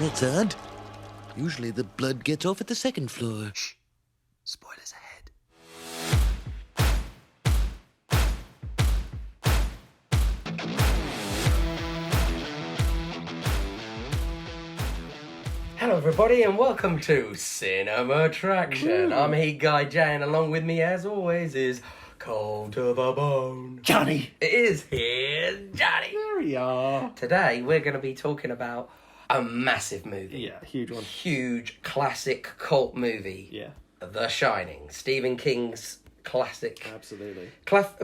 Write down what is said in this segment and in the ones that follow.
That's odd. Usually the blood gets off at the second floor. Shh. Spoilers ahead. Hello everybody and welcome to Cinemattraction. I'm Heat Guy Jay and along with me as always is Cold to the Bone Johnny. It is here, Johnny. There we are. Today we're going to be talking about a massive movie. Yeah, huge one. Huge classic cult movie. Yeah. The Shining. Stephen King's classic. Absolutely.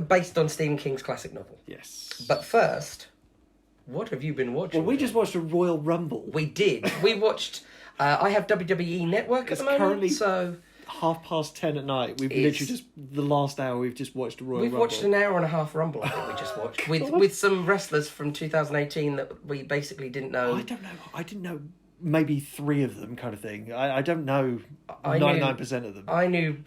Based on Stephen King's classic novel. Yes. But first, what have you been watching? Well, we just watched a Royal Rumble. We did. We watched... I have WWE Network at the moment, currently so... 10:30 at night. We've literally just... The last hour we've just watched a Royal Rumble. We've watched an hour and a half Rumble, I think we just watched. with some wrestlers from 2018 that we basically didn't know. I don't know. I didn't know maybe 3 of them kind of thing. I don't know 99% of them. I knew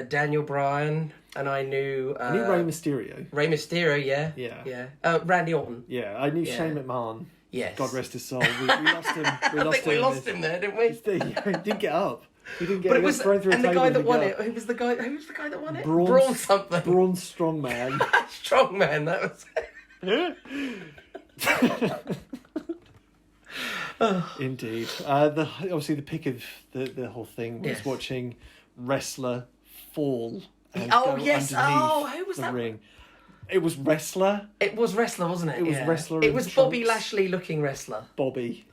Daniel Bryan, and I knew... I knew Rey Mysterio. Rey Mysterio, yeah. Yeah. Randy Orton. Yeah, I knew Shane McMahon. Yes. God rest his soul. We lost him. I think we lost him there, didn't we? He didn't get up. He didn't get But it was, thrown through a and the table guy that won up. it, who was the guy that won it? Braun something. Braun Strongman. Strongman, that was it. Indeed. Obviously the pick of the whole thing was watching wrestler fall and go underneath who was the that? ring. It was wrestler. It was wrestler, wasn't it? It was wrestler. It in was Bobby trunks. Lashley looking wrestler. Bobby.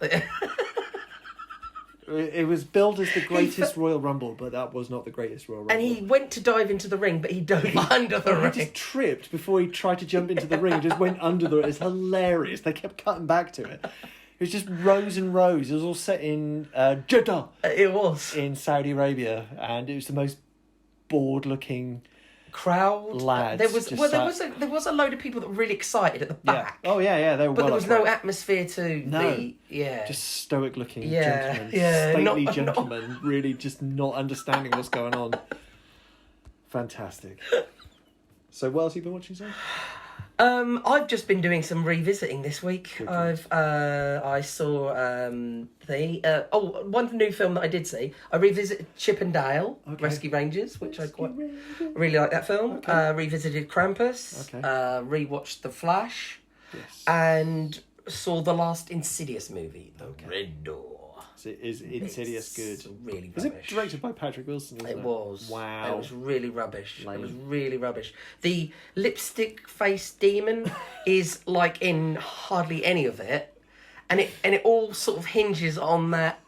It was billed as the greatest Royal Rumble, but that was not the greatest Royal Rumble. And he went to dive into the ring, but he dove under the ring. He just tripped before he tried to jump into the ring. He just went under the ring. It's hilarious. They kept cutting back to it. It was just rows and rows. It was all set in Jeddah. It was. In Saudi Arabia. And it was the most bored-looking... crowd. Lads. There was a load of people that were really excited at the back. Yeah. Oh, yeah. They were But there was no upright. atmosphere to the... Yeah. Just stoic-looking Yeah, gentlemen. yeah, Stately not- gentlemen. Really just not understanding what's going on. Fantastic. So what else have you been watching, sir? I've just been doing some revisiting this week. I saw one new film that I did see. I revisited Chip and Dale Rescue Rangers, which I quite really like that film. Revisited Krampus. Rewatched The Flash. Yes. And saw the last Insidious movie, The Red Door. Is Insidious good? Really Was rubbish. it directed by Patrick Wilson? It was. Wow. It was really rubbish. Lame. It was really rubbish. The lipstick face demon is like in hardly any of it, and it all sort of hinges on that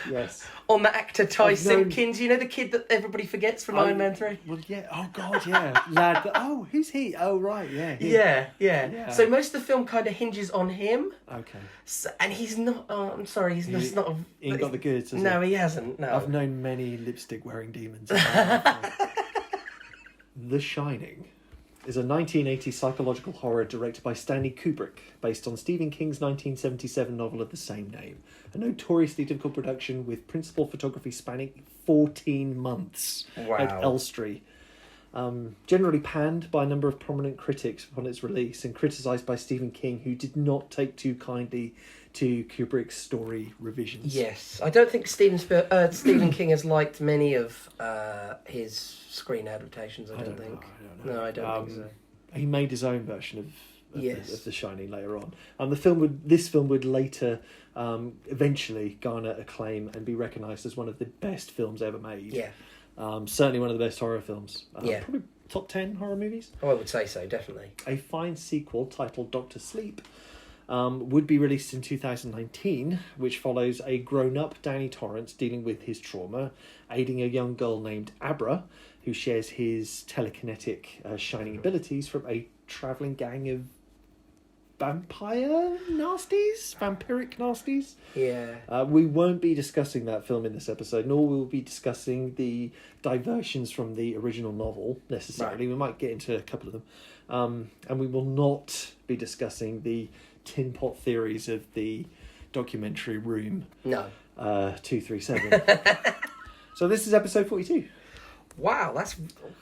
Yes. on the actor Ty I've known- Simpkins. You know the kid that everybody forgets from Iron Man 3. Well, yeah. Oh God, yeah. Lad. Oh, who's he? Oh, right. Yeah. Him. Yeah. So most of the film kind of hinges on him. Okay. So, and he's not. Oh, I'm sorry. He's not. He ain't got the goods. Has No, he? he hasn't. No. I've known many lipstick-wearing demons. The Shining is a 1980 psychological horror directed by Stanley Kubrick, based on Stephen King's 1977 novel of the same name. A notoriously difficult production with principal photography spanning 14 months at Elstree. Generally panned by a number of prominent critics upon its release and criticised by Stephen King, who did not take too kindly to Kubrick's story revisions. Yes, I don't think Stephen King has liked many of his screen adaptations. I don't think. know. No, I don't think so. He made his own version of Yes. The Shining later on. This film would later eventually garner acclaim and be recognised as one of the best films ever made. Yeah. Certainly one of the best horror films. Yeah. Probably top 10 horror movies. Oh, I would say so, definitely. A fine sequel titled Dr. Sleep would be released in 2019, which follows a grown-up Danny Torrance dealing with his trauma, aiding a young girl named Abra, who shares his telekinetic shining abilities from a travelling gang of vampiric nasties. Yeah. We won't be discussing that film in this episode, nor will we be discussing the diversions from the original novel necessarily. Right. We might get into a couple of them. And we will not be discussing the tin pot theories of the documentary Room. No. 237. So this is episode 42. Wow, that's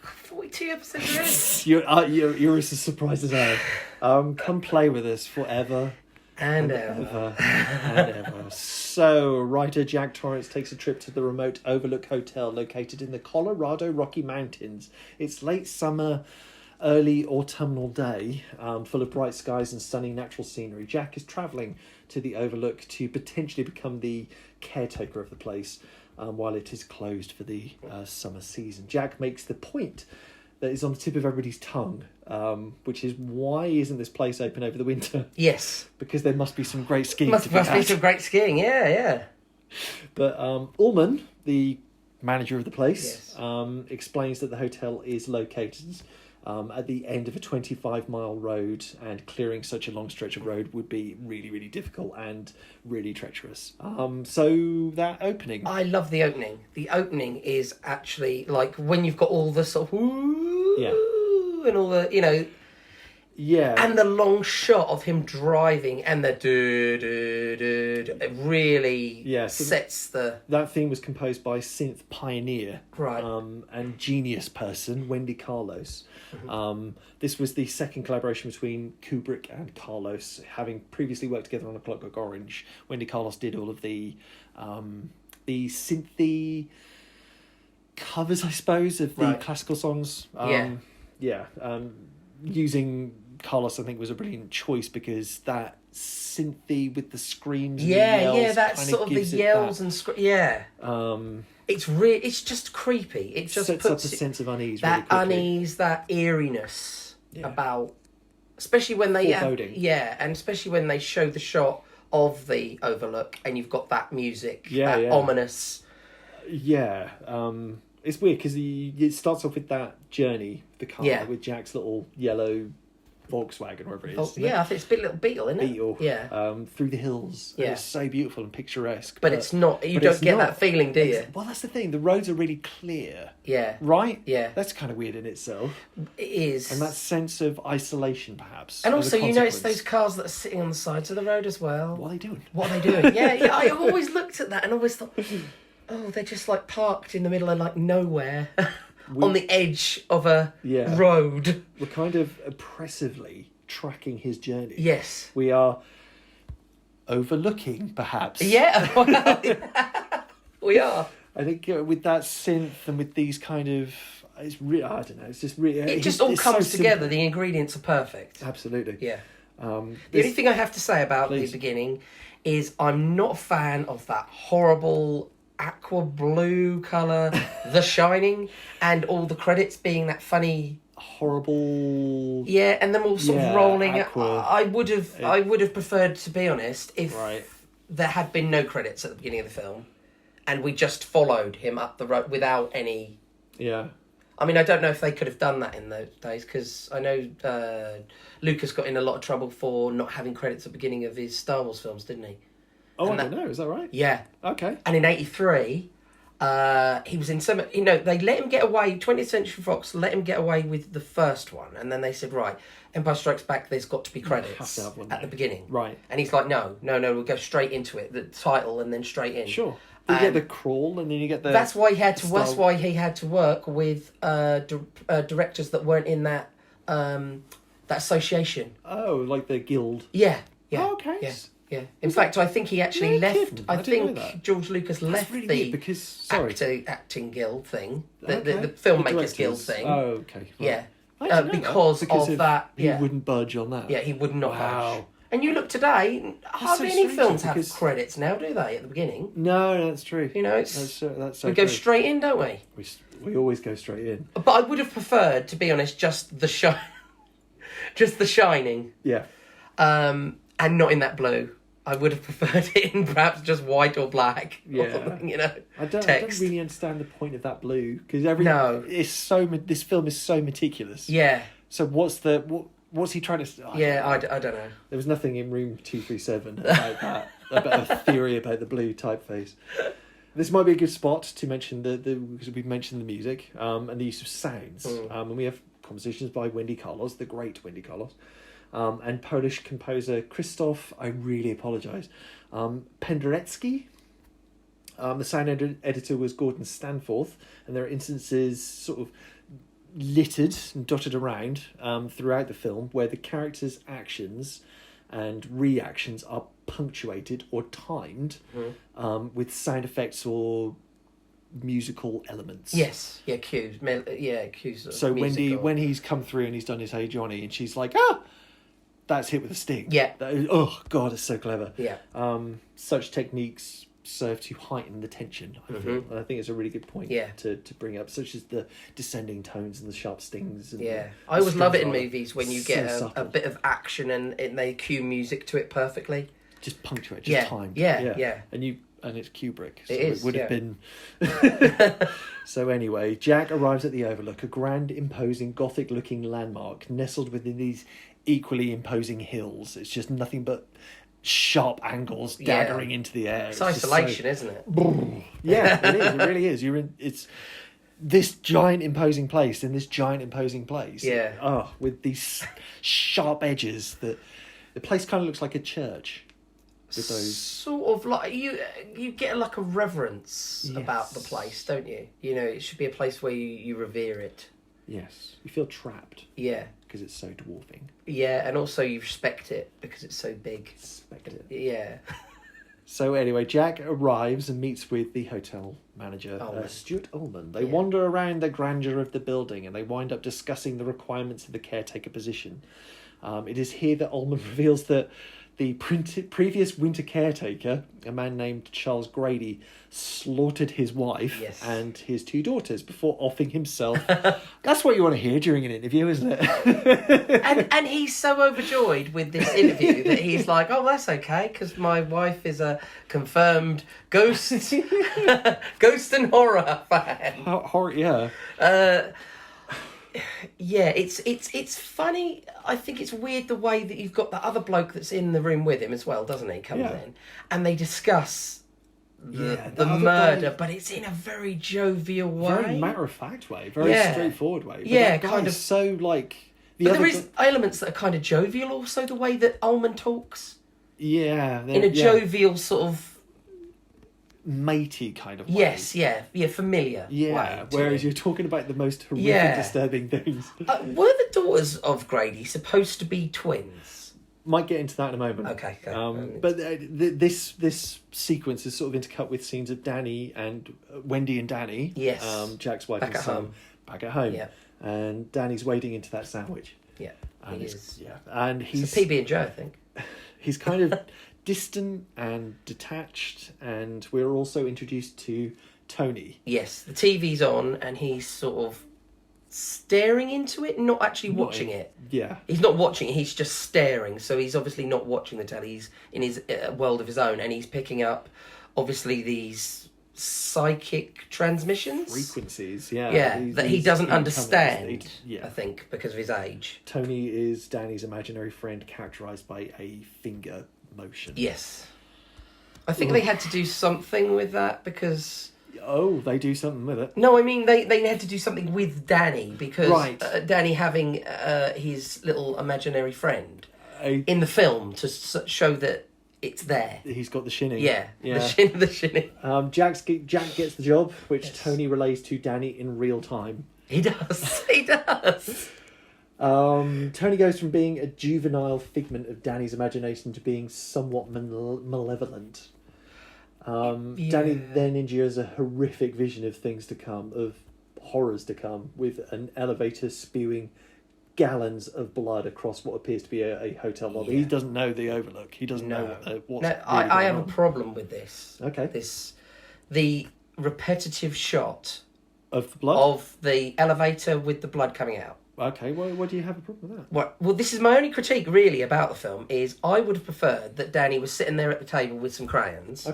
42 episodes in. You're as surprised as I am. Come play with us forever And ever. And ever. So, writer Jack Torrance takes a trip to the remote Overlook Hotel located in the Colorado Rocky Mountains. It's late summer, early autumnal day, full of bright skies and stunning natural scenery. Jack is travelling to the Overlook to potentially become the caretaker of the place while it is closed for the summer season. Jack makes the point that is on the tip of everybody's tongue, which is, why isn't this place open over the winter? Yes. Because there must be some great skiing Must to be some great skiing, yeah. But Ullman, the manager of the place, Yes. explains that the hotel is located at the end of a 25-mile road, and clearing such a long stretch of road would be really, really difficult and really treacherous. So that opening... I love the opening. The opening is actually like when you've got all the sort of whoo and all the, you know... Yeah. And the long shot of him driving and the do it really sets the... That theme was composed by synth pioneer Right. and genius person Wendy Carlos. Mm-hmm. This was the second collaboration between Kubrick and Carlos, having previously worked together on A Clockwork Orange. Wendy Carlos did all of the synthy covers, I suppose, of the classical songs. Using Carlos, I think, was a brilliant choice because that synthy with the screams and the yells, that sort of the yells and it's just creepy. It just sets puts up a sense of unease. That really unease, that eeriness about, especially when they and especially when they show the shot of the Overlook and you've got that music, ominous. Yeah, it's weird because it starts off with that journey, the car with Jack's little yellow Volkswagen, whatever it is. I think it's a bit little Beetle, isn't it? Beetle. Yeah. Through the hills. Yeah. It's so beautiful and picturesque. But it's not. You don't get that feeling, do you? Well, that's the thing. The roads are really clear. Yeah. Right? Yeah. That's kind of weird in itself. It is. And that sense of isolation, perhaps. And also, you notice those cars that are sitting on the sides of the road as well. What are they doing? Yeah. I always looked at that and always thought, oh, they're just like parked in the middle of like nowhere. On the edge of a road. We're kind of oppressively tracking his journey. Yes. We are overlooking, perhaps. Yeah, well, we are. I think with that synth and with these kind of... It's really, I don't know, it's just really... It just all comes together. The ingredients are perfect. Absolutely. Yeah. The only thing I have to say about the beginning is I'm not a fan of that horrible... aqua blue colour, The Shining, and all the credits being that funny, horrible. Yeah, and them all sort of rolling. Aqua. I would have preferred, to be honest, if there had been no credits at the beginning of the film, and we just followed him up the road without any. Yeah. I mean, I don't know if they could have done that in those days, because I know Lucas got in a lot of trouble for not having credits at the beginning of his Star Wars films, didn't he? Oh, I don't know. Is that right? Yeah. Okay. And in '83, he was in some... You know, they let him get away... 20th Century Fox let him get away with the first one. And then they said, right, Empire Strikes Back, there's got to be credits at the beginning. Right. And he's like, no, we'll go straight into it. The title and then straight in. Sure. You get the crawl and then you get the... That's why he had to work with directors that weren't in that association. Oh, like the guild. Yeah. Oh, okay. Yeah. In fact, I think he actually left. Kidding. I think George Lucas left really the because acting guild thing, the the filmmakers guild thing. Oh, okay. Right. Yeah, because of that. He wouldn't budge on that. Yeah, he would not Wow. budge. And you look today, hardly any films have credits now, do they? At the beginning. No, that's true. You know, that's so we go true. straight in, don't we? We always go straight in. But I would have preferred, to be honest, just The Shining. Yeah. And not in that blue. I would have preferred it in perhaps just white or black. Or something, you know. I don't really understand the point of that blue because this film is so meticulous. Yeah. So what's he trying to? I don't know. There was nothing in Room 237 about that, about a theory about the blue typeface. This might be a good spot to mention because we've mentioned the music and the use of sounds, and we have compositions by Wendy Carlos, the great Wendy Carlos. And Polish composer Krzysztof, I really apologise, Penderecki. The sound editor was Gordon Stanforth, and there are instances sort of littered and dotted around throughout the film where the characters' actions and reactions are punctuated or timed with sound effects or musical elements. Yes, yeah, cues. Cues. So when he's come through and he's done his "Hey Johnny," and she's like, "Ah, that's hit with a sting." Yeah. Oh God, it's so clever. Yeah. Such techniques serve to heighten the tension, I feel. And I think it's a really good point to bring up, such as the descending tones and the sharp stings. And I always love it in movies when you get a bit of action and they cue music to it perfectly. Just punctuate, just timed. Yeah. And it's Kubrick, so it would have been. So anyway, Jack arrives at the Overlook, a grand, imposing, Gothic-looking landmark nestled within these equally imposing hills. It's just nothing but sharp angles daggering into the air. It's isolation, isn't it? Yeah, it is. It really is. It's this giant imposing place in this giant imposing place. Yeah. Oh, with these sharp edges that the place kind of looks like a church. With those sort of like you get like a reverence about the place, don't you? You know, it should be a place where you revere it. Yes, you feel trapped. Yeah, because it's so dwarfing. Yeah, and also you respect it because it's so big. Respect it. Yeah. So anyway, Jack arrives and meets with the hotel manager, Stuart Ullman. They wander around the grandeur of the building and they wind up discussing the requirements of the caretaker position. It is here that Ullman reveals that the previous winter caretaker, a man named Charles Grady, slaughtered his wife and his 2 daughters before offing himself. That's what you want to hear during an interview, isn't it? and he's so overjoyed with this interview that he's like, oh, that's okay, because my wife is a confirmed ghost and horror fan. Horror, yeah. Yeah, it's funny. I think it's weird the way that you've got the other bloke that's in the room with him as well, doesn't he? Comes in and they discuss the murder, but it's in a very jovial way, very matter of fact way, very straightforward way. But kind of so like. But there is elements that are kind of jovial, also the way that Ullman talks. Yeah, in a jovial sort of. Matey kind of way. Yes, familiar. Yeah, whereas you're talking about the most horrific, disturbing things. Were the daughters of Grady supposed to be twins? Might get into that in a moment. Okay. But this sequence is sort of intercut with scenes of Danny and Wendy and Danny. Yes. Jack's wife and son back at home. Yeah. And Danny's wading into that sandwich. Yeah. And he is. Yeah. And he's a PB and J, I think. He's kind of distant and detached, and we're also introduced to Tony. Yes, the TV's on and he's sort of staring into it, not actually watching it. Yeah. He's not watching it, he's just staring, so he's obviously not watching the telly, he's in his world of his own, and he's picking up, obviously, these psychic transmissions. Frequencies, yeah. Yeah, that he doesn't understand, I think, because of his age. Tony is Danny's imaginary friend, characterised by a finger motion. Yes. I think they had to do something with that because... Oh, they do something with it? No, I mean, they had to do something with Danny because Danny having his little imaginary friend in the film to show that it's there. He's got the shinning. Yeah. The shinning. Jack gets the job, which Tony relays to Danny in real time. He does. Tony goes from being a juvenile figment of Danny's imagination to being somewhat malevolent. Danny then endures a horrific vision of things to come, of horrors to come, with an elevator spewing gallons of blood across what appears to be a hotel lobby. He doesn't know the Overlook. He doesn't know what's really I have going a problem with this. Okay. The repetitive shot of the blood? Of the elevator with the blood coming out. Okay, well, what do you have a problem with that? Well, this is my only critique, really, about the film, is I would have preferred that Danny was sitting there at the table with some crayons,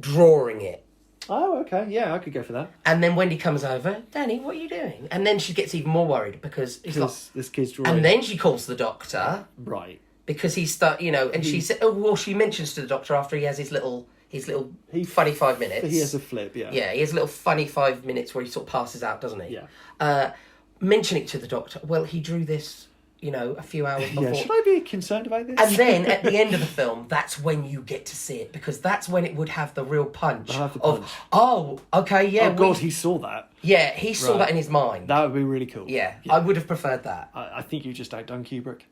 drawing it. Oh, okay, yeah, I could go for that. And then Wendy comes over, Danny, what are you doing? And then she gets even more worried because he's like, this kid's drawing. And then she calls the doctor. Right. Because he's she said, she mentions to the doctor after he has his little funny 5 minutes. He has a flip, yeah. Yeah, he has a little funny 5 minutes where he sort of passes out, doesn't he? Yeah. Mentioning to the doctor, well, he drew this, a few hours before. Yeah, should I be concerned about this? And then, at the end of the film, that's when you get to see it, because that's when it would have the real punch. Oh, okay, yeah. Oh, God, he saw that. Yeah, he saw that in his mind. That would be really cool. Yeah, I would have preferred that. I think you just outdone Kubrick.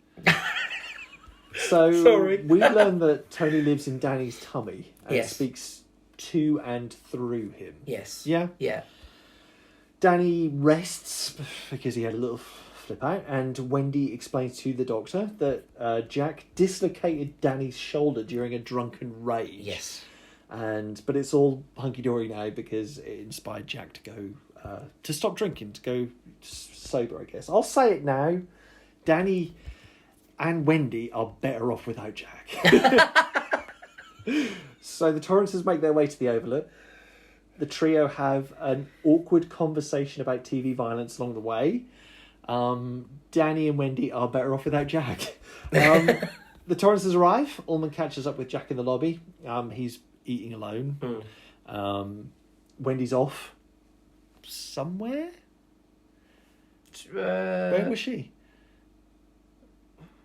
So Sorry. we learn that Tony lives in Danny's tummy and Yes. speaks to and through him. Yes. Yeah? Yeah. Danny rests because he had a little flip out, and Wendy explains to the doctor that Jack dislocated Danny's shoulder during a drunken rage. Yes. But it's all hunky-dory now because it inspired Jack to go to stop drinking, to go sober, I guess. I'll say it now. Danny and Wendy are better off without Jack. So the Torrances make their way to the Overlook. The trio have an awkward conversation about TV violence along the way. Danny and Wendy are better off without Jack. The Torrances arrive. Ullman catches up with Jack in the lobby. He's eating alone. Wendy's off somewhere. Where was she?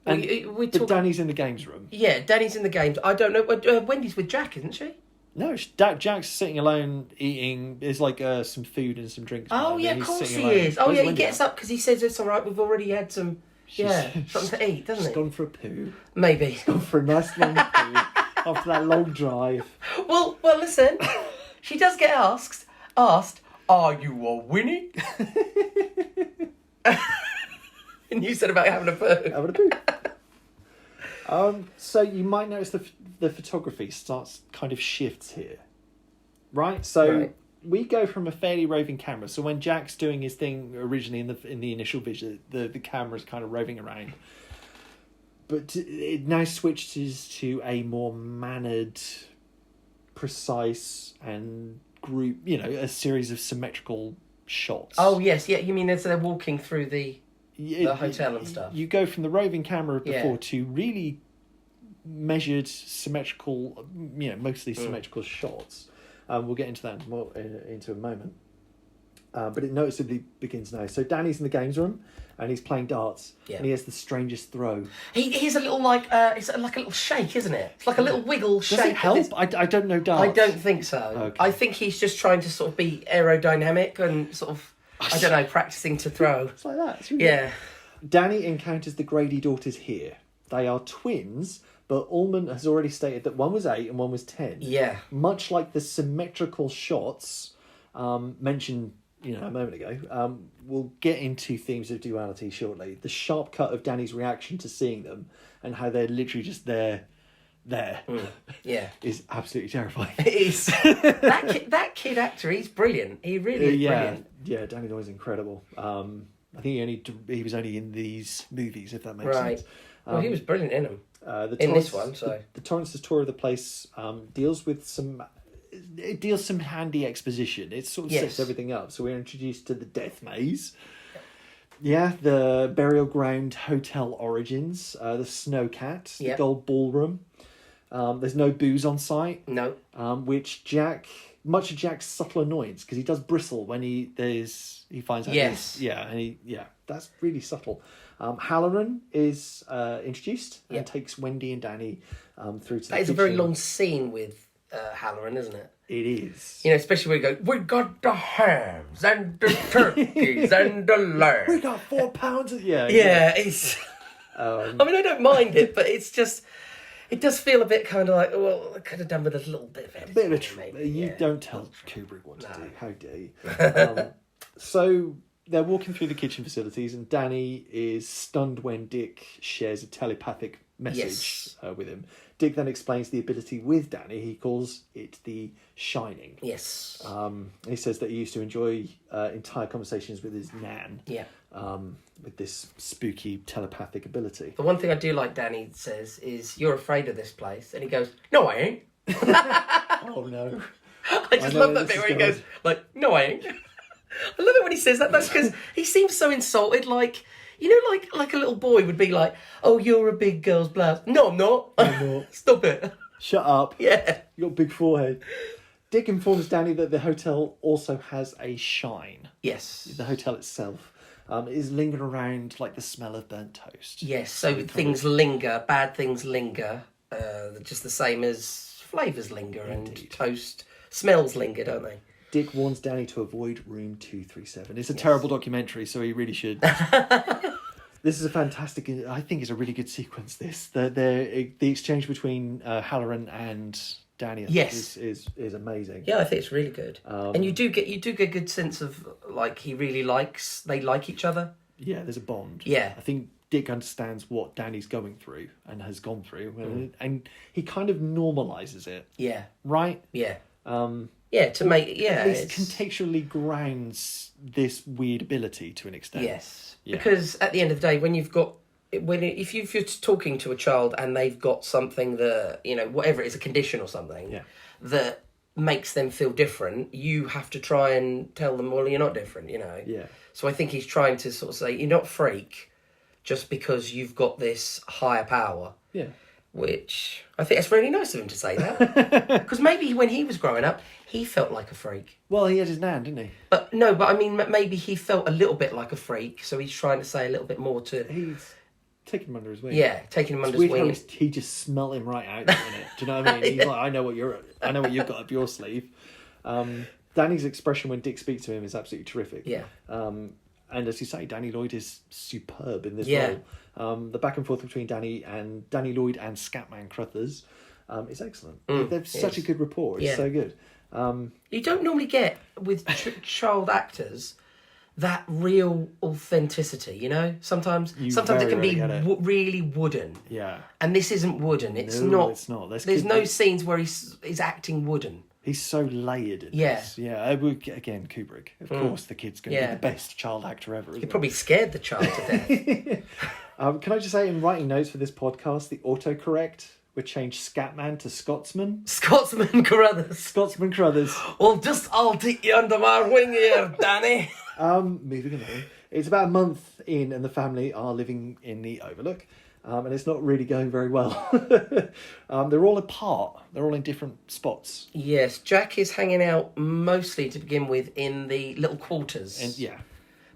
But Danny's in the games room. Yeah, Danny's in the games. I don't know. Wendy's with Jack, isn't she? No, Jack's sitting alone eating. There's like some food and some drinks. Oh yeah, of he's course sitting he alone. is. Oh Where's yeah, he Wendy gets at? up because he says it's all right. We've already had some. Something to eat, doesn't She's he? gone for a poo. Maybe. Gone for a nice long poo after that long drive. Well, listen. She does get asked, "Are you a Winnie?" And you said about having a poo. Having a poo. So you might notice the photography starts kind of shifts here, right? So we go from a fairly roving camera. So when Jack's doing his thing originally in the initial vision, the camera's kind of roving around, but it now switches to a more mannered, precise and group. A series of symmetrical shots. Oh yes, yeah. You mean as they're walking through the hotel and stuff? You go from the roving camera before to really measured, symmetrical, mostly symmetrical shots. We'll get into that more into a moment. But it noticeably begins now. So Danny's in the games room and he's playing darts. And he has the strangest throw. He's a little it's like a little shake, isn't it? It's like a little wiggle shake. Does it help? I don't know darts. I don't think so. Okay. I think he's just trying to sort of be aerodynamic and sort of, I don't know, practicing to throw. It's like that. It's really Yeah. Danny encounters the Grady daughters here. They are twins, but Ullman has already stated that one was 8 and one was 10. Yeah. Much like the symmetrical shots mentioned a moment ago, we'll get into themes of duality shortly. The sharp cut of Danny's reaction to seeing them and how they're literally just there Yeah. is absolutely terrifying. It is. that kid actor, he's brilliant. He really is brilliant. Yeah, Danny Boyle's incredible. I think he was only in these movies, if that makes sense. Well, he was brilliant in them. In this one, so the Torrance's tour of the place deals with some handy exposition. It sort of sets everything up. So we're introduced to the death maze. Yeah, the burial ground hotel origins, the snowcat, the gold ballroom. There's no booze on site. No. Which much of Jack's subtle annoyance, because he does bristle when he finds out. Yes. That's really subtle. Halloran is introduced and takes Wendy and Danny through to the That is a kitchen. very long scene with Halloran, isn't it? It is. Especially where you go, we got the hams and the turkeys and the lamb. We got 4 pounds of... Yeah, it's... I mean, I don't mind it, but it's just... It does feel a bit kind of like, well, I could have done with a little bit of editing. You don't tell Kubrick what to do. How dare you? So they're walking through the kitchen facilities and Danny is stunned when Dick shares a telepathic message with him. Dick then explains the ability with Danny. He calls it the Shining. Yes. He says that he used to enjoy entire conversations with his nan. Yeah. With this spooky telepathic ability. The one thing I do like Danny says is, "You're afraid of this place," and he goes, "No, I ain't." Oh no! I just love that bit where he goes, like, "No, I ain't." I love it when he says that. That's because he seems so insulted, like like a little boy would be like, "Oh, you're a big girl's blouse." No, I'm not. I'm not. Stop it. Shut up. Yeah. You got a big forehead. Dick informs Danny that the hotel also has a shine. Yes. The hotel itself is lingering around like the smell of burnt toast. Yes, so things linger, bad things linger, just the same as flavours linger and toast smells linger, don't they? Dick warns Danny to avoid room 237. It's a terrible documentary, so he really should. This is a fantastic. I think it's a really good sequence. The exchange between Halloran and Danny is amazing. Yeah, I think it's really good. And you do get a good sense of like they like each other. Yeah, there's a bond. Yeah. I think Dick understands what Danny's going through and has gone through, and he kind of normalizes it. Yeah. Right? Yeah. At least contextually grounds this weird ability to an extent. Yes. Yeah. Because at the end of the day, if you're talking to a child and they've got something that, whatever it is, a condition or something that makes them feel different, you have to try and tell them, well, you're not different, Yeah. So I think he's trying to sort of say, you're not a freak just because you've got this higher power. Yeah. Which I think it's really nice of him to say that. Because maybe when he was growing up, he felt like a freak. Well, he had his nan, didn't he? But I mean, maybe he felt a little bit like a freak, so he's trying to say a little bit more to... He's taking him under his wing. Yeah, taking him under his wing. He just smelt him right out, didn't it? Do you know what I mean? He's like, I know what you've got up your sleeve. Danny's expression when Dick speaks to him is absolutely terrific. Yeah. And as you say, Danny Lloyd is superb in this Yeah. role. The back and forth between Danny Lloyd and Scatman Crothers is excellent. They're such a good rapport. It's so good. You don't normally get, with child actors, that real authenticity, Sometimes it can be really wooden. Yeah. And this isn't wooden. It's No, not. it's not. There's no scenes where he's acting wooden. He's so layered in this. Yeah. Again, Kubrick. Of course, the kid's going to be the best child actor ever. He probably scared the child to death. Can I just say, in writing notes for this podcast, the autocorrect would change Scatman to Scotsman. Scotsman Carruthers. Scotsman Crothers. Well, I'll take you under my wing here, Danny. Moving along. It's about a month in, and the family are living in the Overlook. And it's not really going very well. They're all apart. They're all in different spots. Yes, Jack is hanging out mostly to begin with in the little quarters. And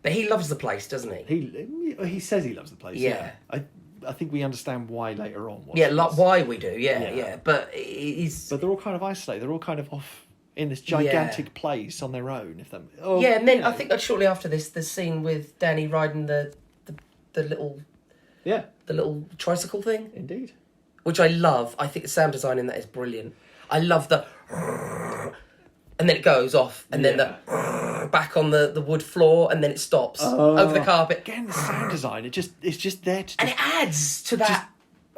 But he loves the place, doesn't he? He says he loves the place. Yeah. I think we understand why later on. Why we do. Yeah. But But they're all kind of isolated. They're all kind of off in this gigantic place on their own. And then I think that shortly after this, the scene with Danny riding the little... Yeah. The little tricycle thing. Indeed. Which I love. I think the sound design in that is brilliant. I love the... And then it goes off. And then the... Back on the wood floor. And then it stops. Over the carpet. Again, the sound design. It's just there to... And it adds to that...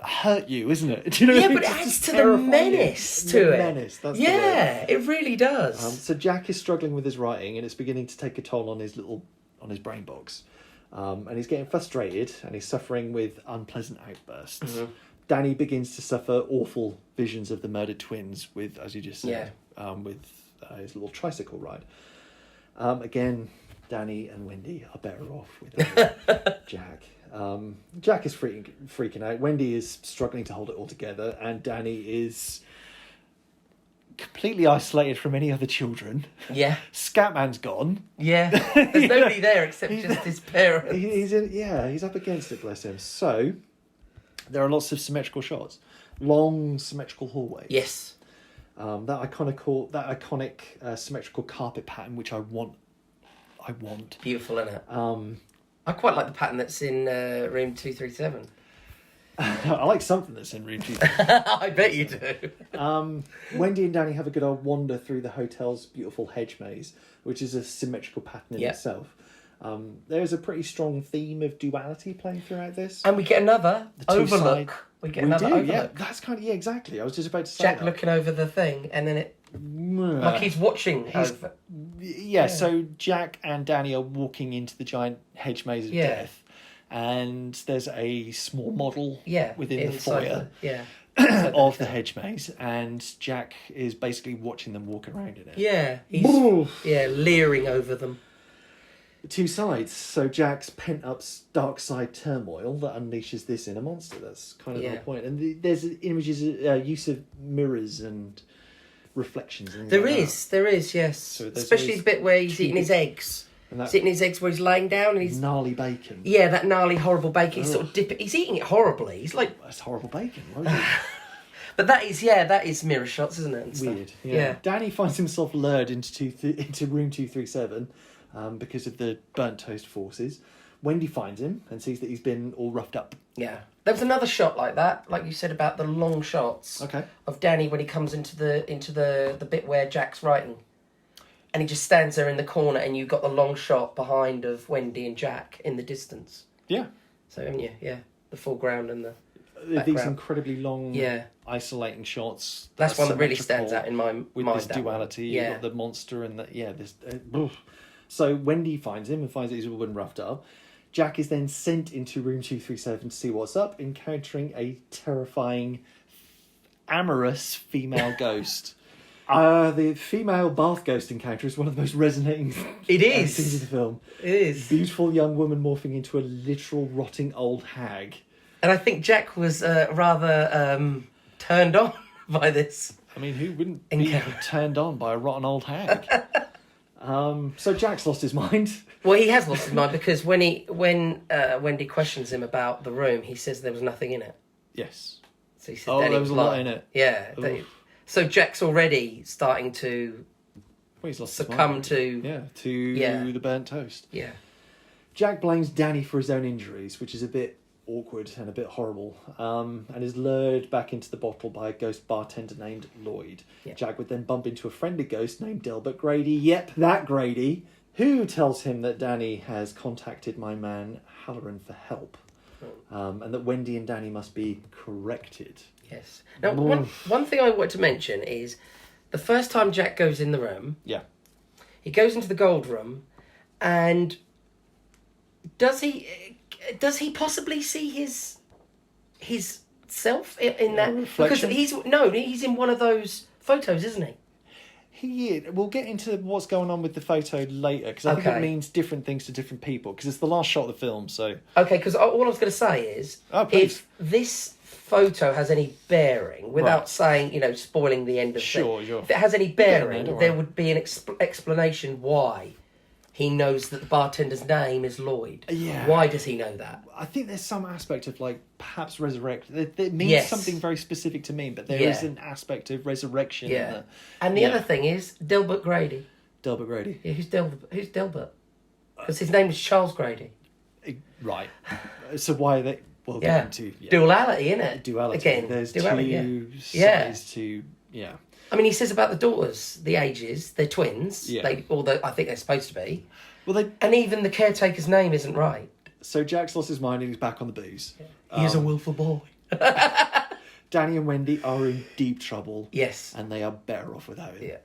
hurt you, isn't it? Do you know what I mean? But it adds to the menace to it. Menace, that's the word. It really does. So Jack is struggling with his writing, and it's beginning to take a toll on his brain box. And he's getting frustrated, and he's suffering with unpleasant outbursts. Mm-hmm. Danny begins to suffer awful visions of the murdered twins with, as you just said, with his little tricycle ride. Again, Danny and Wendy are better off without Jack. Jack is freaking out. Wendy is struggling to hold it all together, and Danny is completely isolated from any other children. Yeah. Scatman's gone. Yeah. There's nobody there except just his parents. He's up against it, bless him. So there are lots of symmetrical shots, long symmetrical hallways. Yes. That iconic symmetrical carpet pattern, which I want. Beautiful, isn't it? I quite like the pattern that's in room 237. I like something that's in room 237. I bet you do. Wendy and Danny have a good old wander through the hotel's beautiful hedge maze, which is a symmetrical pattern in itself. There's a pretty strong theme of duality playing throughout this. And we get another overlook. We get another overlook. Yeah, that's kind of, exactly. I was just about to say Jack that. looking over the thing, and then it... Like he's watching over. Yeah, so Jack and Danny are walking into the giant hedge maze of death, and there's a small model within the foyer of the hedge maze, and Jack is basically watching them walk around in it. Yeah, he's leering over them. Two sides. So Jack's pent-up dark side turmoil that unleashes this inner monster. That's kind of the whole point. And there's images, use of mirrors and reflections. And there is, yes. So especially the bit where he's eating his eggs. He's eating his eggs where he's lying down and he's... Gnarly bacon. Yeah, that gnarly, horrible bacon. He's sort of he's eating it horribly. He's like... That's horrible bacon, wasn't it? But that is mirror shots, isn't it? Weird. Yeah. Danny finds himself lured into room 237 because of the burnt toast forces. Wendy finds him and sees that he's been all roughed up. Yeah. There was another shot like that, like you said about the long shots of Danny when he comes into the bit where Jack's writing. And he just stands there in the corner and you've got the long shot behind of Wendy and Jack in the distance. Yeah. So, haven't you? Yeah. The foreground and the background. These incredibly long, isolating shots. That's one that really stands out in my with mind. This duality. Yeah. You've got the monster and this... So Wendy finds him and finds that he's all been roughed up. Jack is then sent into room 237 to see what's up, encountering a terrifying, amorous female ghost. The female bath ghost encounter is one of the most resonating scenes of the film. It is. Beautiful young woman morphing into a literal rotting old hag. And I think Jack was rather turned on by this. I mean, who wouldn't be turned on by a rotten old hag? So Jack's lost his mind. Well, he has lost his mind because when Wendy questions him about the room, he says there was nothing in it. Yes. So he said, there was a lot in it. Yeah. So Jack's already starting to succumb to the burnt toast. Yeah. Jack blames Danny for his own injuries, which is a bit awkward and a bit horrible, and is lured back into the bottle by a ghost bartender named Lloyd. Yeah. Jack would then bump into a friendly ghost named Delbert Grady. Yep, that Grady, who tells him that Danny has contacted my man Halloran for help, and that Wendy and Danny must be corrected. Yes. Now, one thing I want to mention is the first time Jack goes in the room. Yeah. He goes into the gold room, and does he possibly see his self in that? Reflection? Because he's in one of those photos, isn't he? We'll get into what's going on with the photo later, because I think it means different things to different people, because it's the last shot of the film, so... Okay, because all I was going to say is, if this photo has any bearing, without saying, spoiling the end of the thing, if it has any bearing, there would be an explanation why he knows that the bartender's name is Lloyd. Yeah. Why does he know that? I think there's some aspect of, perhaps resurrect. It means something very specific to me, but there is an aspect of resurrection. Yeah. And the other thing is Delbert Grady. Delbert Grady? Yeah, who's Delbert? Because his name is Charles Grady. Right. So why are they... We'll get into... Yeah. Duality, innit? Duality. Again, there's duality, two sides to... Yeah. I mean, he says about the daughters, the ages, they're twins. Yeah. I think they're supposed to be. Well, and even the caretaker's name isn't right. So Jack's lost his mind and he's back on the booze. Yeah. He is a willful boy. Danny and Wendy are in deep trouble. Yes. And they are better off without him. Yeah.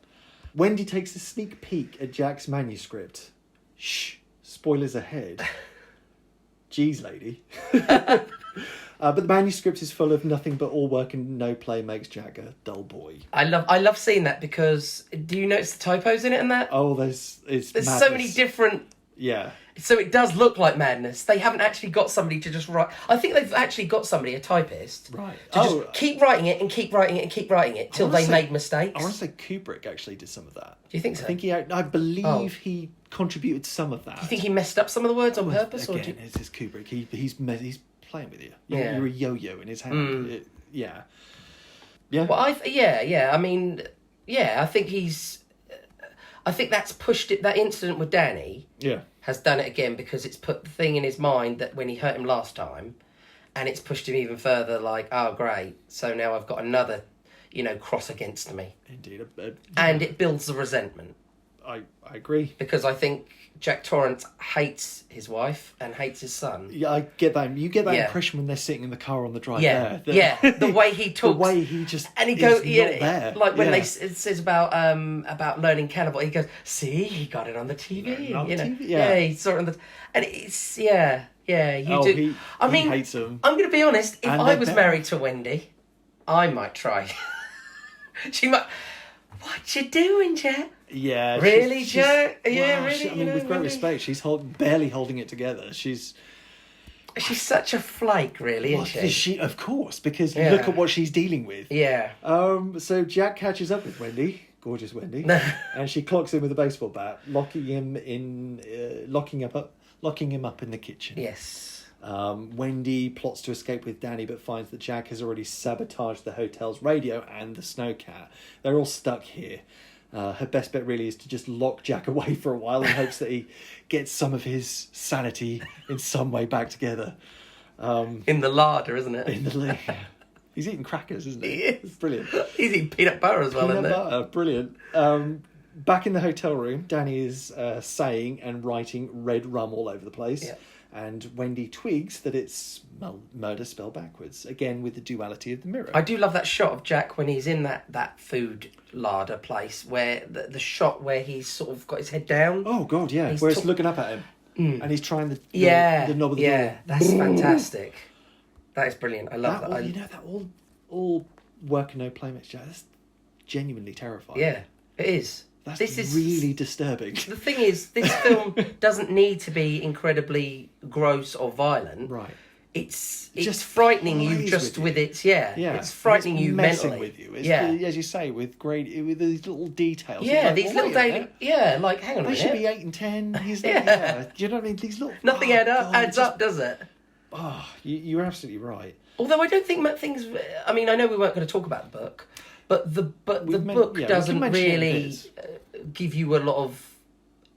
Wendy takes a sneak peek at Jack's manuscript. Shh. Spoilers ahead. Jeez, lady. But the manuscript is full of nothing but all work and no play makes Jack a dull boy. I love seeing that because do you notice the typos in it and that? Oh, there's madness. So many different... Yeah. So it does look like madness. They haven't actually got somebody to just write... I think they've actually got somebody, a typist, right, to just keep writing it and keep writing it and keep writing it till they made mistakes. I want to say Kubrick actually did some of that. Do you think so? I believe he contributed some of that. Do you think he messed up some of the words on purpose? Again, it's Kubrick. He's playing with you. You're a yo-yo in his hand. Yeah. Well, I think that's pushed it. That incident with Danny has done it again because it's put the thing in his mind that when he hurt him last time, and it's pushed him even further. Like, oh great, so now I've got another, cross against me. Indeed, and it builds the resentment. I agree, because I think Jack Torrance hates his wife and hates his son. Yeah, I get that. You get that impression when they're sitting in the car on the drive there. The way he talks. The way he just and he goes, not there. Like when it says about learning cannibal, he goes, see, he got it on the TV. He saw it on the... And it's, you do. He hates him. I'm going to be honest, if I was married to Wendy, I might try. She might... What you doing, Jack? Yeah. Really, Jack? Yeah, really? With great respect, she's barely holding it together. She's such a flake, really, isn't she? Of course, because look at what she's dealing with. Yeah. So Jack catches up with Wendy, gorgeous Wendy, and she clocks him with a baseball bat, locking him up in the kitchen. Yes. Wendy plots to escape with Danny, but finds that Jack has already sabotaged the hotel's radio and the snowcat. They're all stuck here. Her best bet really is to just lock Jack away for a while in hopes that he gets some of his sanity in some way back together. In the larder, isn't it? He's eating crackers, isn't he? He is. It's brilliant. He's eating peanut butter as well, isn't it? Butter, brilliant. Back in the hotel room, Danny is saying and writing red rum all over the place. Yeah. And Wendy twigs that it's murder spelled backwards, again with the duality of the mirror. I do love that shot of Jack when he's in that food larder place, where the shot where he's sort of got his head down. Oh, God, yeah. He's Where it's looking up at him. And he's trying the knob of the door. Yeah, that's fantastic. That is brilliant. I love that. That all work and no play makes Jack. That's genuinely terrifying. Yeah, it is. This is really disturbing. The thing is, this film doesn't need to be incredibly gross or violent. Right. It's just frightening you just with its it's frightening you messing mentally. with you. As you say, with these little details. Yeah, these little daily. Yeah, like hang on a minute. They should be 8 and 10. He's do you know what I mean? These little nothing adds up, does it? Oh, you're absolutely right. Although I don't think things. I mean, I know we weren't going to talk about the book, but the book doesn't really give you a lot of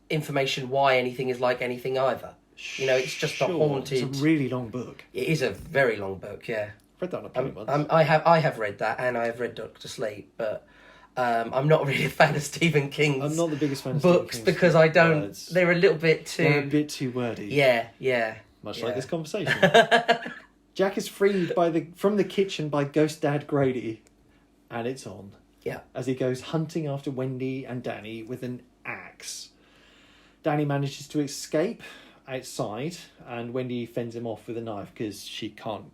information why anything is like anything either. You know, it's just a haunted. It's a really long book. It is a very long book. Yeah, I've read that on a plane once. I have read that, and I have read Doctor Sleep, but I'm not really a fan of Stephen King's. I'm not the biggest fan of books Stephen King's because I don't. words. They're a little bit too. They're a bit too wordy. Yeah. Much like this conversation. Jack is freed from the kitchen by Ghost Dad Grady, and it's on. Yeah. As he goes hunting after Wendy and Danny with an axe. Danny manages to escape outside, and Wendy fends him off with a knife because she can't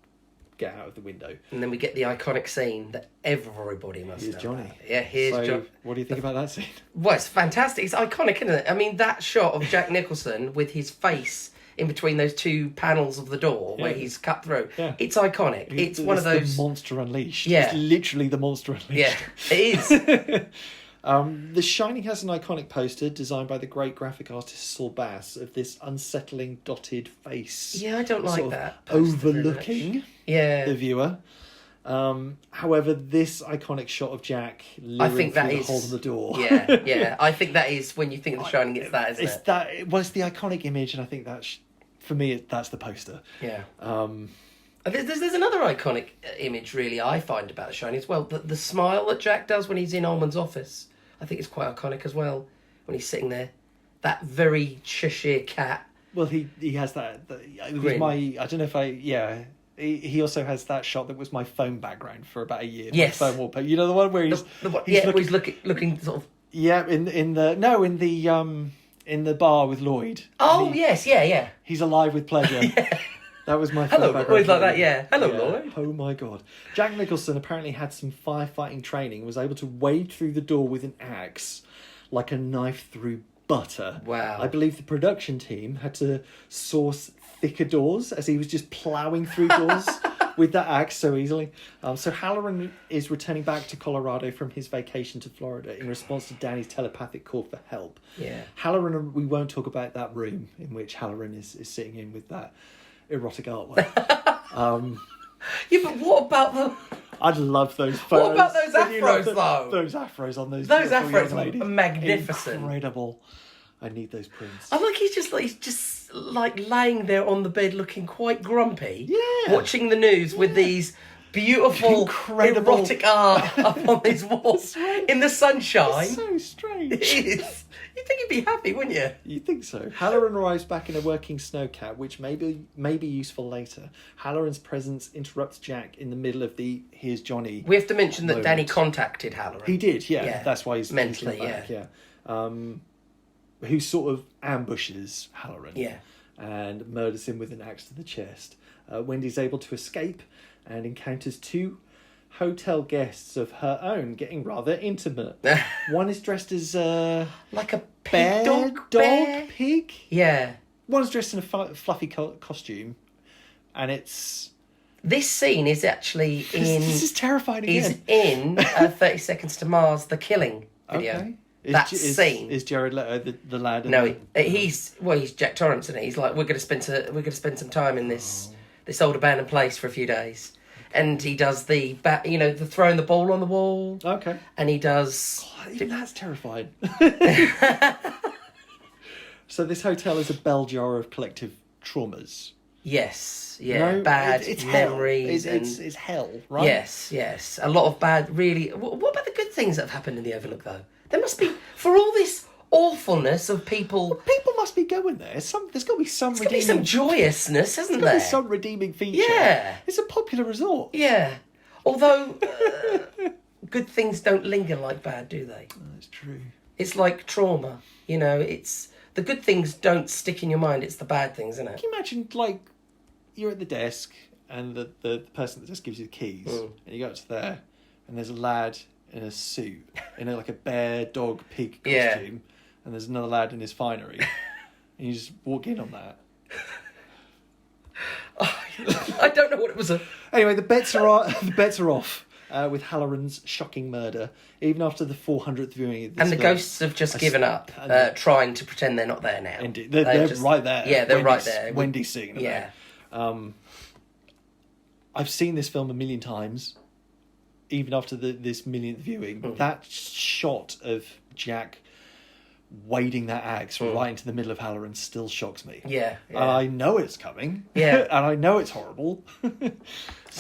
get out of the window. And then we get the iconic scene that everybody must know. Here's Johnny. About. Yeah, here's Johnny. What do you think about that scene? Well, it's fantastic. It's iconic, isn't it? I mean, that shot of Jack Nicholson with his face in between those two panels of the door where he's cut through. Yeah. It's iconic. It's one of those... the Monster Unleashed. Yeah. It's literally the Monster Unleashed. Yeah, it is. The Shining has an iconic poster designed by the great graphic artist Saul Bass of this unsettling dotted face. Yeah, I don't like that. Overlooking the viewer. However, this iconic shot of Jack leering through the hole in the door. Yeah. I think that is, when you think of The Shining, it's that, isn't it? It's the iconic image, and I think that's, for me, that's the poster. Yeah. There's another iconic image, really, I find about The Shining as well. The smile that Jack does when he's in Ullman's office, I think it's quite iconic as well. When he's sitting there, that very Cheshire cat. Well, he has that. It was I don't know if He also has that shot that was my phone background for about a year. Yes. My phone wallpaper. You know the one where he's he's looking sort of. Yeah, in the bar with Lloyd. Oh yes, yeah. He's alive with pleasure. Yeah. That was my phone background. Always like that. Yeah. Hello, Lloyd. Oh my God. Jack Nicholson apparently had some firefighting training and was able to wade through the door with an axe like a knife through butter. Wow. I believe the production team had to source thicker doors as he was just ploughing through doors with that axe so easily. So Halloran is returning back to Colorado from his vacation to Florida in response to Danny's telepathic call for help. Yeah. Halloran, we won't talk about that room in which Halloran is sitting in with that erotic artwork. Yeah, but what about the... I'd love those photos. What about those afros, though? Those afros on those afros ladies. are magnificent. Incredible. I need those prints. I like he's just laying there on the bed looking quite grumpy. Yeah. Watching the news with these beautiful, incredible erotic art up on his walls in the sunshine. It's so strange. It is. You'd think he'd be happy, wouldn't you? You'd think so. Halloran arrives back in a working snowcat, which may be useful later. Halloran's presence interrupts Jack in the middle of the "Here's Johnny." We have to mention that Danny contacted Halloran. He did, yeah. That's why he's mentally, back, who sort of ambushes Halloran. Yeah. And murders him with an axe to the chest. Wendy's able to escape and encounters two hotel guests of her own getting rather intimate. One is dressed as like a pig dog pig. Yeah. One's dressed in a fluffy costume, and it's. This scene is actually in. This is terrifying. Again. Is in 30 Seconds to Mars: The Killing video. Okay. That scene is Jared Leto the lad. No, he's Jack Torrance, isn't he? He's like, we're going to spend some time in this old abandoned place for a few days. and he does the the throwing the ball on the wall. Okay. And he does. Even that's terrifying. So this hotel is a bell jar of collective traumas. Yes, yeah, No, bad it's memories. Hell. It's hell, right? Yes. A lot of bad, really. What about the good things that have happened in the Overlook, though? There must be, for all this awfulness of people... People must be going there. There's got to be some There's got to be some joyousness, hasn't There's got to there? be some redeeming feature. Yeah. It's a popular resort. Yeah. Although, good things don't linger like bad, do they? That's true. It's like trauma, it's... The good things don't stick in your mind, it's the bad things, isn't it? Can you imagine, like, you're at the desk and the person that just gives you the keys and you go up to there and there's a lad in a suit, in a bear, dog, pig costume, and there's another lad in his finery and you just walk in on that. I don't know what it was. Anyway, the bets are off. With Halloran's shocking murder, even after the 400th viewing of this And the film, ghosts have just given up, trying to pretend they're not there now. Indeed. They're just, right there. Yeah, they're right there. Wendy's seeing them. Yeah. I've seen this film a million times, even after this millionth viewing. That shot of Jack wading that axe right into the middle of Halloran still shocks me. Yeah. I know it's coming. Yeah. And I know it's horrible.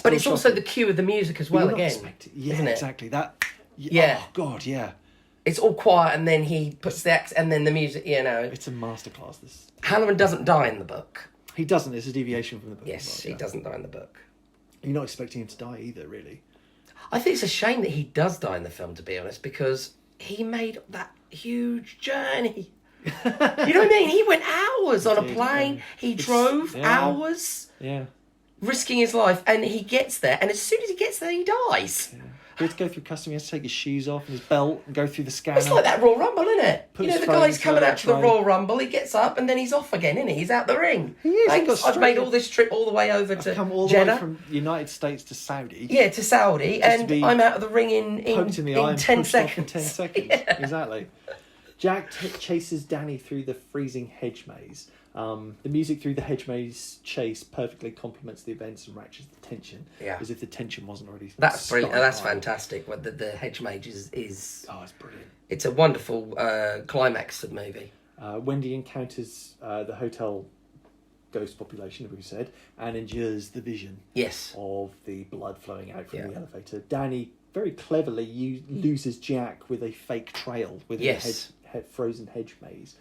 But it's also the cue of the music as well, again. Yeah, isn't it? exactly. That. Yeah. Oh, God, yeah. It's all quiet, and then he puts the axe, and then the music, It's a masterclass, this. Halloran doesn't die in the book. He doesn't. It's a deviation from the book. Yes, he doesn't die in the book. You're not expecting him to die either, really. I think it's a shame that he does die in the film, to be honest, because he made that huge journey. You know what I mean? He went hours on a plane. He drove hours. Yeah. Risking his life, and he gets there, and as soon as he gets there, he dies. Yeah. He had to go through customs, he has to take his shoes off and his belt and go through the scanner. It's like that Royal Rumble, isn't it? Put The his guy's phone coming to out to the try. Royal Rumble, he gets up, and then he's off again, isn't he? He's out the ring. He is. Thanks, I've made all this trip all the way over to come all the Jeddah. way from United States to Saudi. Yeah, to Saudi, Just to and be I'm out of the ring in Poked in the eye and 10 pushed off in seconds. 10 seconds. Yeah. Exactly. Jack chases Danny through the freezing hedge maze. The music through the hedge maze chase perfectly complements the events and ratchets the tension, as if the tension wasn't already. That's brilliant. That's high. fantastic. What the hedge mage is. Oh, it's brilliant. It's a wonderful climax of the movie. Wendy encounters the hotel ghost population, as we said, and endures the vision. Yes. Of the blood flowing out from the elevator. Danny very cleverly loses Jack with a fake trail within a frozen hedge maze.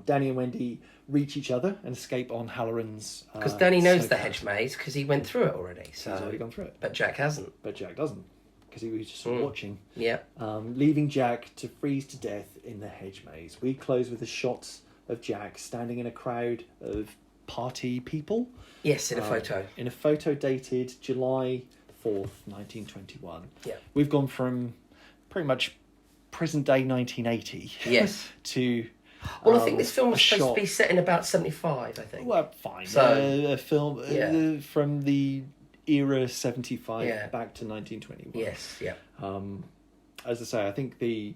Danny and Wendy reach each other and escape on Halloran's. Because Danny knows the hedge maze because he went through it already. So he's already gone through it. But Jack hasn't. But Jack doesn't, because he was just watching. Yeah. Leaving Jack to freeze to death in the hedge maze. We close with a shot of Jack standing in a crowd of party people. Yes, in a photo. In a photo dated July 4th, 1921. Yeah. We've gone from pretty much present day 1980. Yes. To... Well, I think this film was supposed to be set in about 75, I think. Well, fine. So, a film from the era 75 back to 1921. Yes, yeah. As I say, I think the...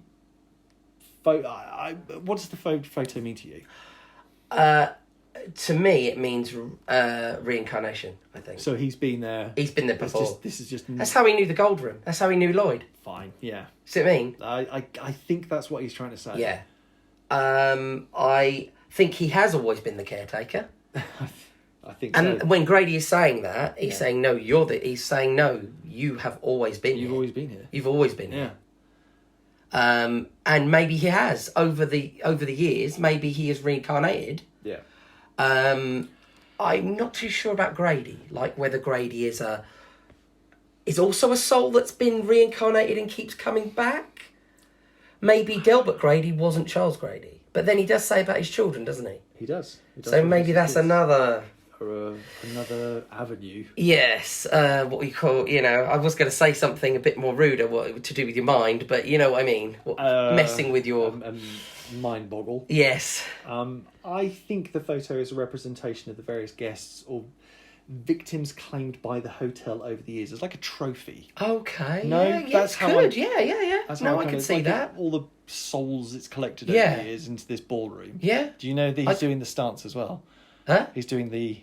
what does the photo mean to you? To me, it means reincarnation, I think. So he's been there... He's been there before. This is just... That's how he knew the Gold Room. That's how he knew Lloyd. Fine, yeah. See what I mean? I think that's what he's trying to say. Yeah. I think he has always been the caretaker. I think and so. when Grady is saying that, he's saying, no, he's saying, no, you have always been here. You've always been here. You've always been here. And maybe he has, over the years, maybe he has reincarnated. Yeah. I'm not too sure about Grady, like whether Grady is also a soul that's been reincarnated and keeps coming back. Maybe Delbert Grady wasn't Charles Grady, but then he does say about his children, doesn't he? He does. So maybe that's another avenue. Yes, what we call, I was going to say something a bit more ruder, to do with your mind, but you know what I mean. Messing with your mind boggle. Yes. I think the photo is a representation of the various guests or victims claimed by the hotel over the years. It's like a trophy. Okay. No, that's how good. No, I can see that. All the souls it's collected over the years into this ballroom. Yeah. Do you know that he's doing the stance as well? Huh? He's doing the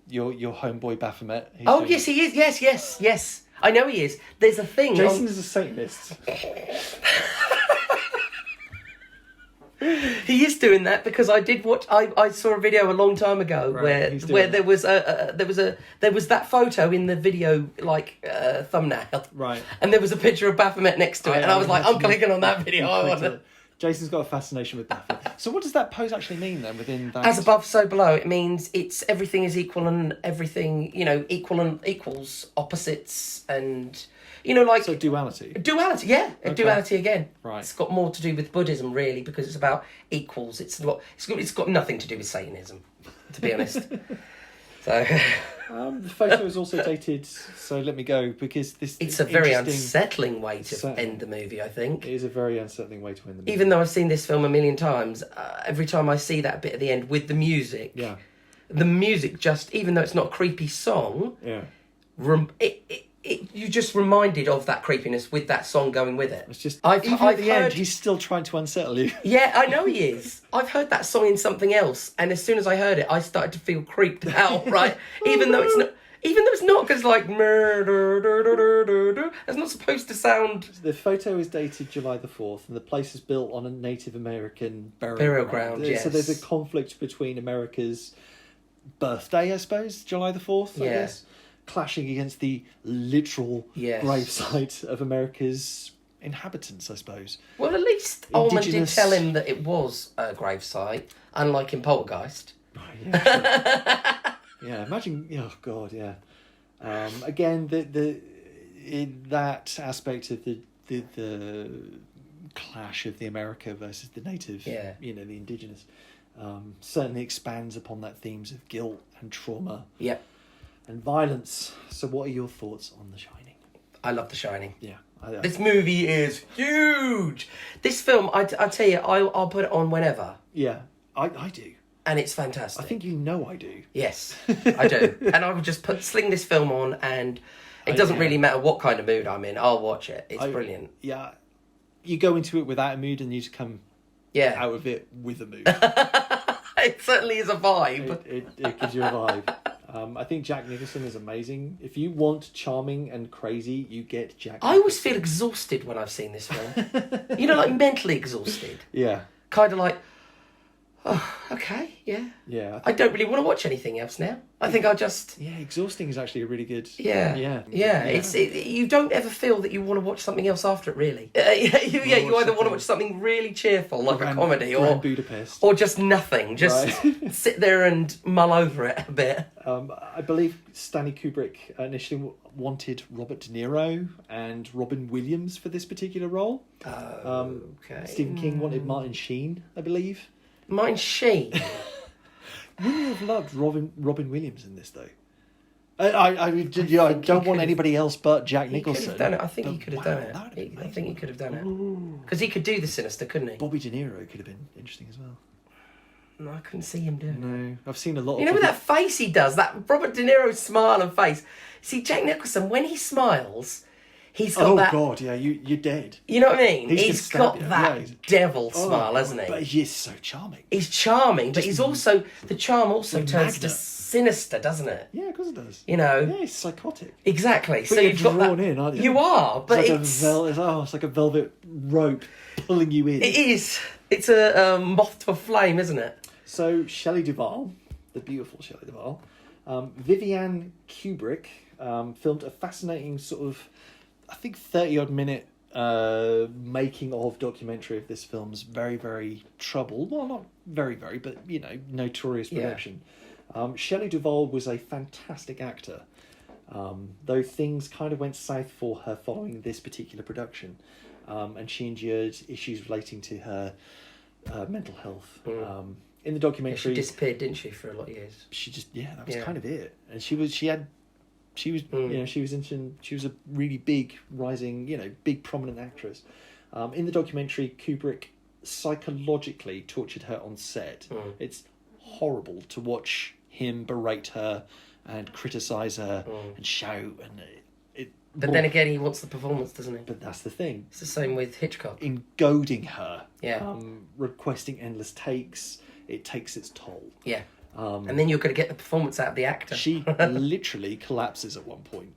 your homeboy Baphomet. He's Oh, doing yes, he is. Yes. I know he is. There's a thing. Jason is a Satanist. He is doing that because I did watch. I saw a video a long time ago where there was that photo in the video thumbnail, Right. and there was a picture of Baphomet next to it, and I was like, I'm clicking on that video. I want to. Jason's got a fascination with Baphomet. So what does that pose actually mean then within that? As above, so below. It means it's everything is equal and everything, equal and equals, opposites, and So duality. Duality, yeah, Okay. duality again. Right. It's got more to do with Buddhism, really, because it's about equals. It's got nothing to do with Satanism, to be honest. So The photo is also dated. So let me go because this. it's a very interesting- unsettling way to end the movie, I think. It is a very unsettling way to end the movie. Even though I've seen this film a million times, every time I see that bit at the end with the music, Yeah. the music just, even though it's not a creepy song, Yeah. you just reminded of that creepiness with that song going with it. It's just I've even at the heard- end, he's still trying to unsettle you. Yeah, I know he is. I've heard that song in something else, and as soon as I heard it, I started to feel creeped out. Right, even though it's not, because like it's not supposed to sound. The photo is dated July the 4th, and the place is built on a Native American Burial ground, So there's yes. a conflict between America's birthday, I suppose, July the 4th, I Yeah. guess, clashing against the literal Yes. gravesite of America's inhabitants, I suppose. Well, at least Ullman did Indigenous- tell him that it was a gravesite, unlike in Poltergeist. Yeah, sure. Yeah, imagine. Oh God, yeah. Again, in that aspect of the clash of the America versus the native, Yeah. the indigenous, certainly expands upon that themes of guilt and trauma Yep, and violence. So, what are your thoughts on The Shining? I love The Shining. Yeah, This movie is huge. This film, I tell you, I'll put it on whenever, yeah, I do. and it's fantastic. I think you know I do. Yes, I do. And I would just sling this film on, and it doesn't really matter what kind of mood I'm in. I'll watch it. It's brilliant. Yeah, you go into it without a mood, and you just come Yeah, out of it with a mood. it certainly is a vibe. It gives you a vibe. I think Jack Nicholson is amazing. If you want charming and crazy, you get Jack I always feel exhausted when I've seen this film. Like mentally exhausted. Yeah. Kind of like, oh, okay, yeah. Yeah. I don't really want to watch anything else now. I think I'll just... Yeah, exhausting is actually a really good... Yeah. Yeah. You don't ever feel that you want to watch something else after it, really. You either want to watch something really cheerful, like a comedy, Grand Budapest. or just nothing. Just sit there and mull over it a bit. I believe Stanley Kubrick initially wanted Robert De Niro and Robin Williams for this particular role. Okay. Stephen King wanted Martin Sheen, I believe. Martin Sheen. Wouldn't you have loved Robin Williams in this, though? I don't want anybody else but Jack Nicholson. He could have done it. I think he could have done that would have it. been I amazing. think he could have done it. Because he could do the sinister, couldn't he? Bobby De Niro could have been interesting as well. No, I couldn't see him doing it. No, I've seen a lot You of... know with that face he does, that Robert De Niro smile and face. See, Jack Nicholson, when he smiles, he's got that... God, yeah, you're dead. You know what I mean? He's He's just stabbed got you. that Yeah, he's- devil smile, hasn't he? But he is so charming. He's charming, but he's also... The charm also Like turns to magnet. sinister, doesn't it? Yeah, of course it does. You know? Yeah, he's psychotic. Exactly. So you're you've got drawn that... in, aren't you? You are, but it's like a velvet rope pulling you in. It is. It's a moth to a flame, isn't it? So Shelley Duvall, the beautiful Shelley Duvall, Vivian Kubrick filmed a fascinating sort of, I think 30-odd minute making of documentary of this film's very, very troubled, well, not very, very, but, notorious production. Shelley Duvall was a fantastic actor, though things kind of went south for her following this particular production, and she endured issues relating to her mental health. In the documentary, She disappeared, didn't she, for a lot of years? she just that was kind of it. And she was a really big rising, big prominent actress. In the documentary, Kubrick psychologically tortured her on set. It's horrible to watch him berate her and criticize her and shout and But then again, he wants the performance, doesn't he? But that's the thing. It's the same with Hitchcock. In goading her, Yeah. requesting endless takes, it takes its toll. Yeah. And then you're going to get the performance out of the actor. She literally collapses at one point.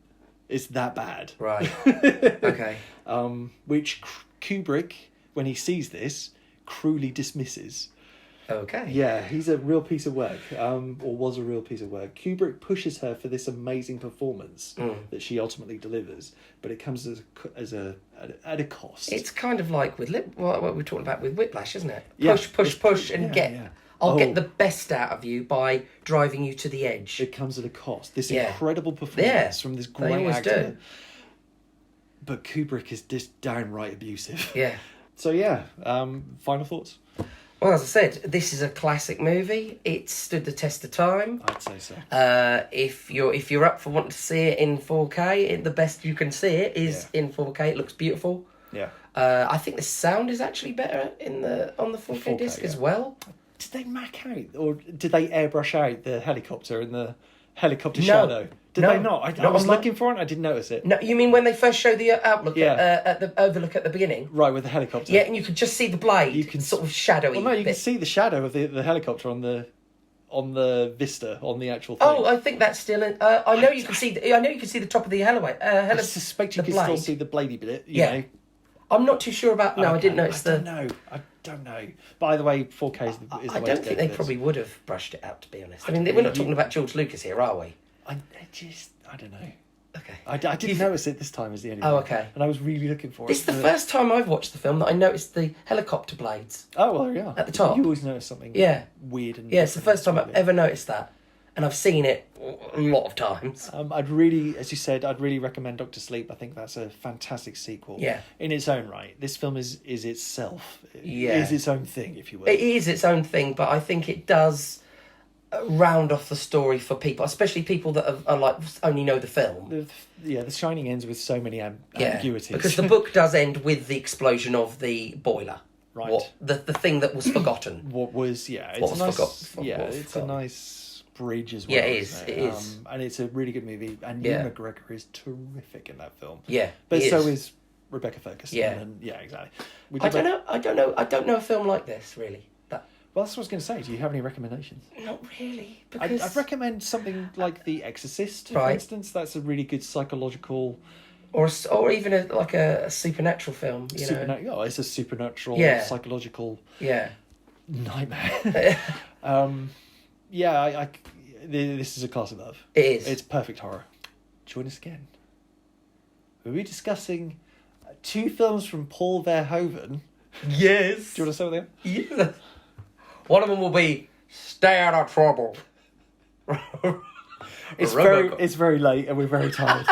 It's that bad. Right. Okay. Which Kubrick, when he sees this, cruelly dismisses. Okay. Yeah, he's a real piece of work, or was a real piece of work. Kubrick pushes her for this amazing performance that she ultimately delivers, but it comes at a cost. It's kind of like with what we're talking about with Whiplash, isn't it? Yeah. Push, and get. Yeah. I'll get the best out of you by driving you to the edge. It comes at a cost. This incredible performance from this great always actor. do. But Kubrick is just downright abusive. Yeah. So final thoughts? Well, as I said, this is a classic movie. It stood the test of time. I'd say so. If you're up for wanting to see it in 4K, the best you can see it is in 4K. It looks beautiful. Yeah. I think the sound is actually better on the 4K disc as well. Did they mac out, or did they airbrush out the helicopter and the helicopter shadow? Did they not? I was looking for it and I didn't notice it. No, you mean when they first show the outlook at the overlook at the beginning? Right, with the helicopter. Yeah, and you could just see the blade. You can sort of shadowy. Well, no, you can see the shadow of the helicopter on the vista on the actual thing. Oh, I think that's still in. I know you can see the top of the I suspect you can still see the bladey bit. You know. I'm not too sure about. No, I didn't notice I don't know. By the way, 4K is the way I don't think they probably would have brushed it out, to be honest. I mean, we're not talking about George Lucas here, are we? I don't know. Okay. I didn't notice it this time as the only Oh, one. okay. And I was really looking for it. This is the first time I've watched the film that I noticed the helicopter blades. Oh, well, yeah. At the top. You always notice something weird. And it's the first time I've ever noticed that. And I've seen it a lot of times. I'd really, as you said, I'd really recommend Dr. Sleep. I think that's a fantastic sequel. Yeah. In its own right. This film is itself. Yeah. It is its own thing, if you will. It is its own thing, but I think it does round off the story for people, especially people that are like only know the film. The Shining ends with so many ambiguities. Because the book does end with the explosion of the boiler. Right. The thing that was forgotten. It's a nice bridge as well. Yeah, it is. And it's a really good movie. And Ewan McGregor is terrific in that film. Yeah, but so is Rebecca Ferguson. Yeah, and exactly. I don't know a film like this really. Well, that's what I was going to say. Do you have any recommendations? Not really, because I'd recommend something like The Exorcist, for instance. That's a really good psychological, or even a supernatural film. It's a supernatural, psychological, nightmare. This is a class of love. It is. It's perfect horror. Join us again. We'll be discussing 2 films from Paul Verhoeven. Yes. Do you want to start with them? Yes. One of them will be Stay Out of Trouble. It's very late and we're very tired.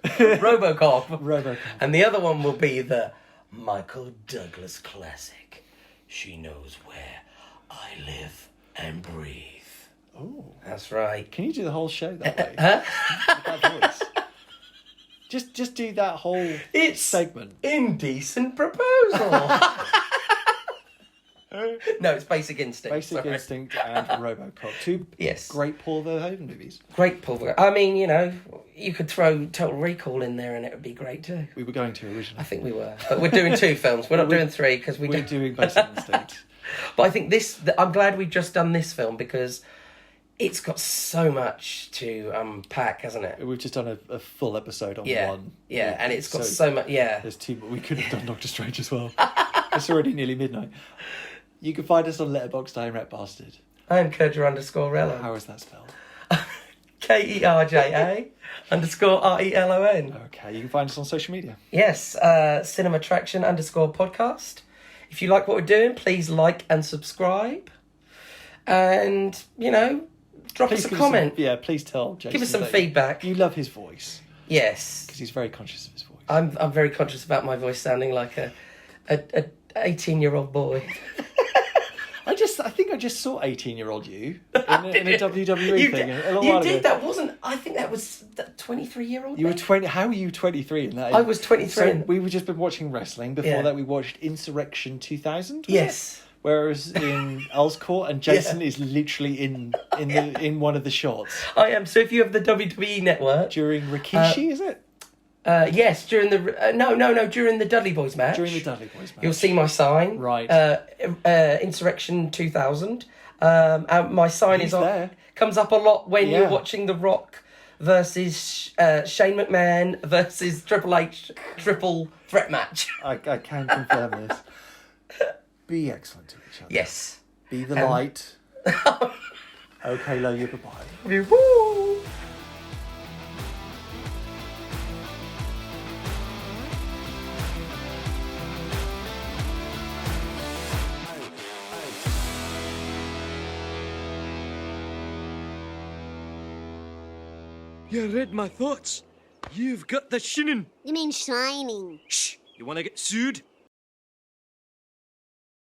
Robocop. And the other one will be the Michael Douglas classic. She knows where I live and breathe. Oh, that's right. Can you do the whole show that way? Huh? With that voice. Just do that whole segment. Indecent Proposal. No, it's Basic Instinct. Basic Instinct and Robocop. 2 great Paul Verhoeven movies. Great Paul Verhoeven. I mean, you could throw Total Recall in there and it would be great too. We were going to originally. I think we were. But we're doing 2 films. We're not doing 3 because we're doing Basic Instinct. But I think I'm glad we've just done this film because it's got so much to unpack, hasn't it? We've just done a full episode on one. Yeah, and it's got so much. Yeah. There's 2. We could have done Doctor Strange as well. It's already nearly midnight. You can find us on Letterboxd, I am Rat Bastard. I'm Kerja_Relon. How is that spelled? KERJA_RELON. Okay, you can find us on social media. Yes, Cinemattraction_podcast. If you like what we're doing, please like and subscribe. And, drop us a comment. Please tell Jason. Give us some feedback. You love his voice. Yes. Because he's very conscious of his voice. I'm very conscious about my voice sounding like a 18-year-old boy. I think I just saw 18-year-old you in a WWE thing a little while ago. You did. That wasn't. I think that was 23-year-old. You were 20. How were you 23 in that? I was 23. So we were just been watching wrestling. Before that, we watched Insurrection 2000. Yes. Whereas in Earl's Court, and Jason is literally in one of the shots. I am. So if you have the WWE network during Rikishi, is it? Yes, during the during the Dudley Boys match. During the Dudley Boys match, you'll see my sign. Right. Insurrection 2000, And my sign He's is on. there. Comes up a lot when Yeah. you're watching The Rock versus Shane McMahon versus Triple H triple threat match. I can confirm this. Be excellent to each other. Yes. Be the light. Okay, love you. Bye-bye. Woo! You read my thoughts. You've got the shinin. You mean shining? Shh! You want to get sued?